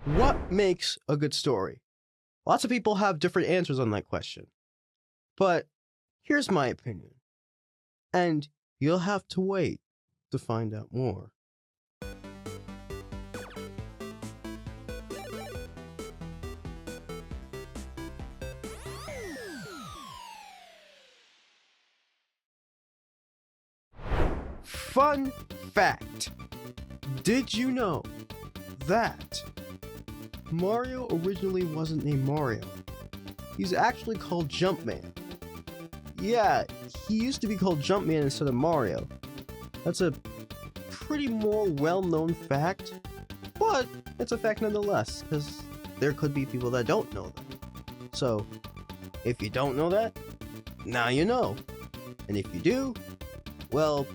What makes a good story? Lots of people have different answers on that question. But here's my opinion. And you'll have to wait to find out more. Fun fact. Did you know that Mario originally wasn't named Mario? He's actually called Jumpman. Yeah, he used to be called Jumpman instead of Mario. That's a pretty more well-known fact, but it's a fact nonetheless, because there could be people that don't know that. So, if you don't know that, now you know. And if you do, well,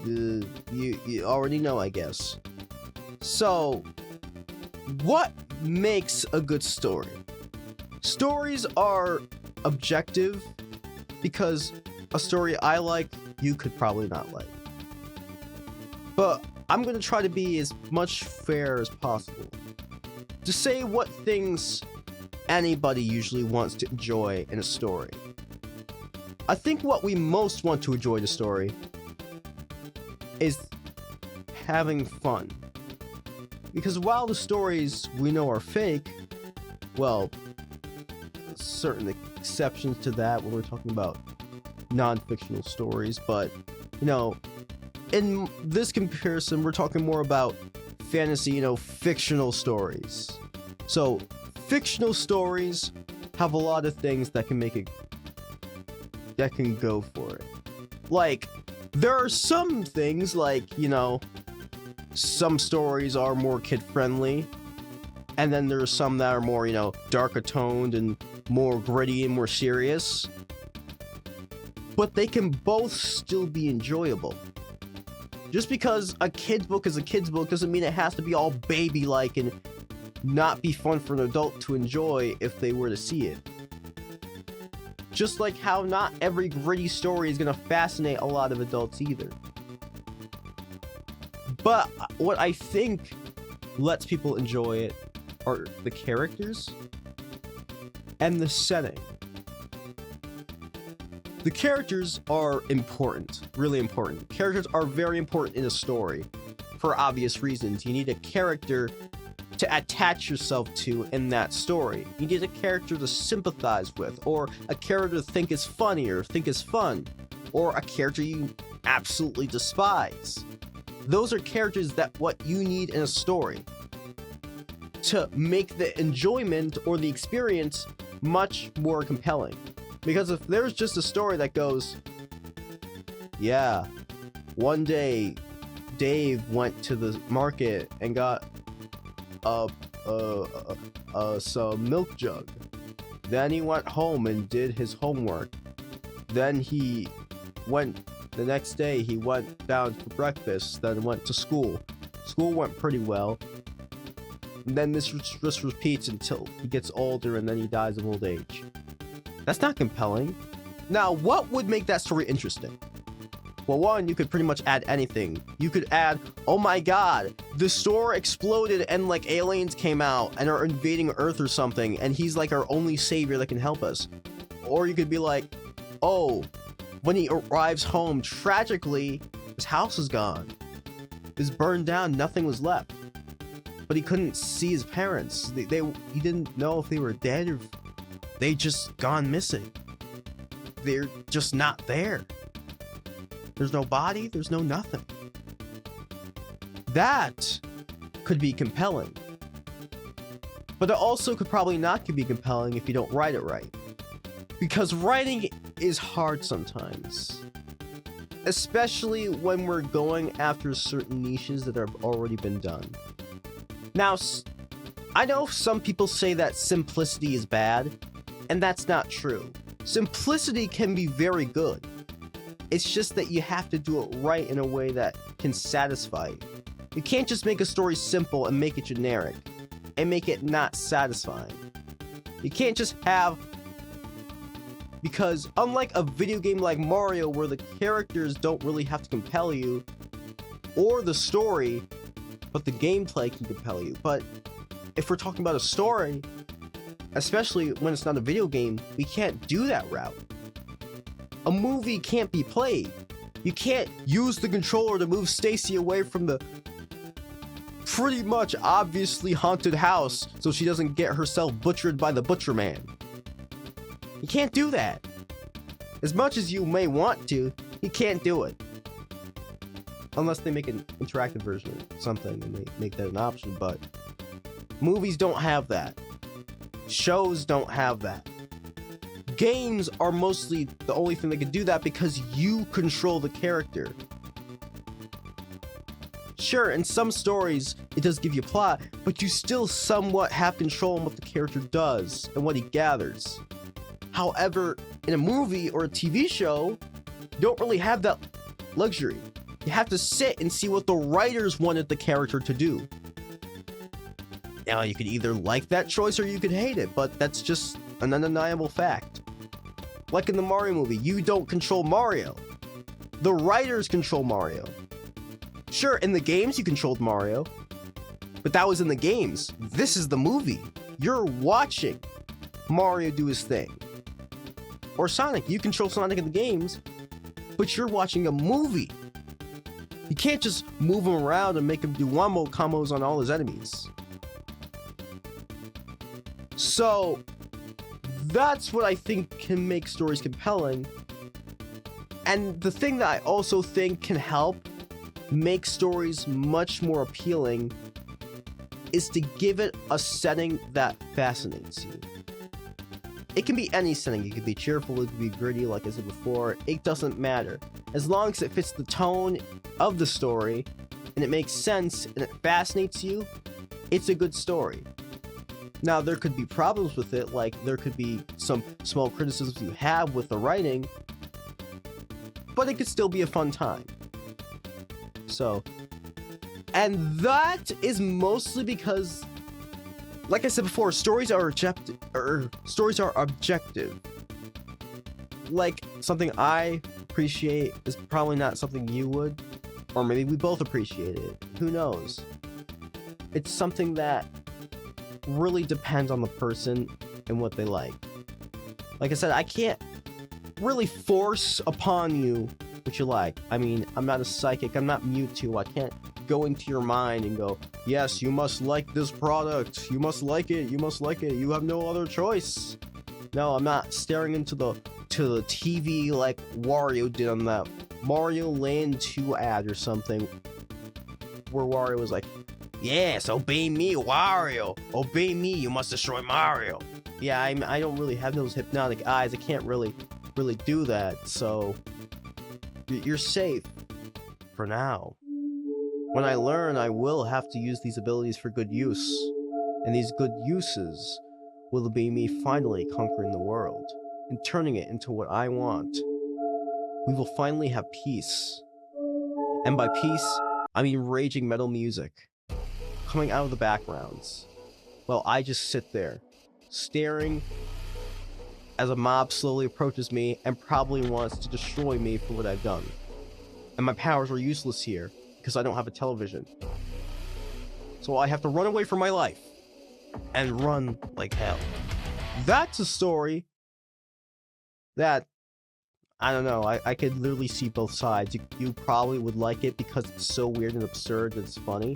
you already know, I guess. So, what makes a good story? Stories are objective because a story I like, you could probably not like. But I'm going to try to be as much fair as possible. To say what things anybody usually wants to enjoy in a story. I think what we most want to enjoy in a story is having fun. Because while the stories we know are fake, well, certain exceptions to that when we're talking about non-fictional stories, but, you know, in this comparison, we're talking more about fantasy, fictional stories. So, fictional stories have a lot of things that can make it, that can go for it. Like, there are some things like, some stories are more kid-friendly, and then there's some that are more, darker toned and more gritty and more serious. But they can both still be enjoyable. Just because a kid's book is a kid's book doesn't mean it has to be all baby-like and not be fun for an adult to enjoy if they were to see it. Just like how not every gritty story is going to fascinate a lot of adults either. But what I think lets people enjoy it are the characters and the setting. The characters are important, really important. Characters are very important in a story for obvious reasons. You need a character to attach yourself to in that story. You need a character to sympathize with, or a character to think is funny or think is fun, or a character you absolutely despise. Those are characters that what you need in a story to make the enjoyment or the experience much more compelling. Because if there's just a story that goes, yeah, one day Dave went to the market and got some milk jug. Then he went home and did his homework. Then he went, the next day he went down for breakfast, then went to school. School went pretty well. And then this just repeats until he gets older and then he dies of old age. That's not compelling. Now, what would make that story interesting? Well, one, you could pretty much add anything. You could add, oh my god, the store exploded and like aliens came out and are invading Earth or something, and he's like our only savior that can help us. Or you could be like, oh, when he arrives home, tragically, his house is gone. It's burned down, nothing was left. But he couldn't see his parents. He didn't know if they were dead or they just gone missing. They're just not there. There's no body, there's no nothing. That could be compelling. But it also could probably not be compelling if you don't write it right. Because writing is hard sometimes. Especially when we're going after certain niches that have already been done. Now, I know some people say that simplicity is bad, and that's not true. Simplicity can be very good. It's just that you have to do it right in a way that can satisfy you. You can't just make a story simple and make it generic, and make it not satisfying. You can't just have... Because unlike a video game like Mario where the characters don't really have to compel you, or the story, but the gameplay can compel you. But if we're talking about a story, especially when it's not a video game, we can't do that route. A movie can't be played. You can't use the controller to move Stacy away from the pretty much obviously haunted house so she doesn't get herself butchered by the butcher man. You can't do that. As much as you may want to, you can't do it. Unless they make an interactive version or something and they make that an option, but movies don't have that. Shows don't have that. Games are mostly the only thing that can do that because you control the character. Sure, in some stories, it does give you plot, but you still somewhat have control on what the character does and what he gathers. However, in a movie or a TV show, you don't really have that luxury. You have to sit and see what the writers wanted the character to do. Now, you could either like that choice or you could hate it, but that's just an undeniable fact. Like in the Mario movie, you don't control Mario. The writers control Mario. Sure, in the games you controlled Mario, but that was in the games. This is the movie. You're watching Mario do his thing. Or Sonic, you control Sonic in the games, but you're watching a movie. You can't just move him around and make him do wombo combos on all his enemies. So, that's what I think can make stories compelling. And the thing that I also think can help make stories much more appealing is to give it a setting that fascinates you. It can be any setting. It could be cheerful, it could be gritty, like I said before. It doesn't matter. As long as it fits the tone of the story and it makes sense and it fascinates you, it's a good story. Now, there could be problems with it, like there could be some small criticisms you have with the writing, but it could still be a fun time. So, and that is mostly because, like I said before, stories are objective. Like, something I appreciate is probably not something you would, or maybe we both appreciate it. Who knows? It's something that really depends on the person and what they like. Like I said, I can't really force upon you what you like. I mean, I'm not a psychic, I'm not Mewtwo. I can't go into your mind and go, yes, you must like this product, you must like it, you have no other choice. No, I'm not staring into the TV like Wario did on that Mario Land 2 ad or something, where Wario was like, yes, obey me, Wario. Obey me, you must destroy Mario. Yeah, I don't really have those hypnotic eyes. I can't really do that, so you're safe for now. When I learn, I will have to use these abilities for good use, and these good uses will be me finally conquering the world and turning it into what I want. We will finally have peace. And by peace, I mean raging metal music coming out of the backgrounds, while I just sit there, staring as a mob slowly approaches me and probably wants to destroy me for what I've done. And my powers are useless here, because I don't have a television. So I have to run away from my life, and run like hell. That's a story that, I don't know, I could literally see both sides. You probably would like it because it's so weird and absurd that it's funny.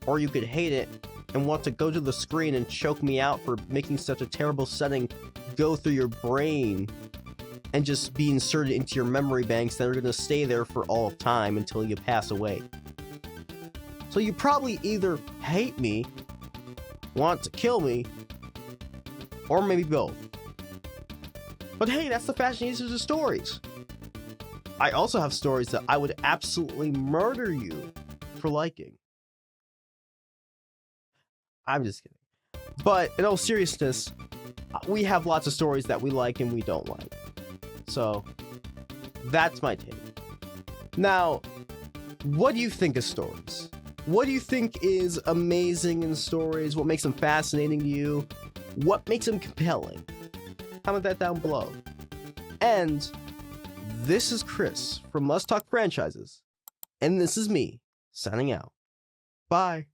Or you could hate it and want to go to the screen and choke me out for making such a terrible setting go through your brain and just be inserted into your memory banks that are going to stay there for all of time until you pass away. So you probably either hate me, want to kill me, or maybe both. But hey, that's the fascination of stories. I also have stories that I would absolutely murder you for liking. I'm just kidding. But in all seriousness, we have lots of stories that we like and we don't like. So, that's my take. Now, what do you think of stories? What do you think is amazing in stories? What makes them fascinating to you? What makes them compelling? Comment that down below. And this is Chris from Let's Talk Franchises. And this is me, signing out. Bye.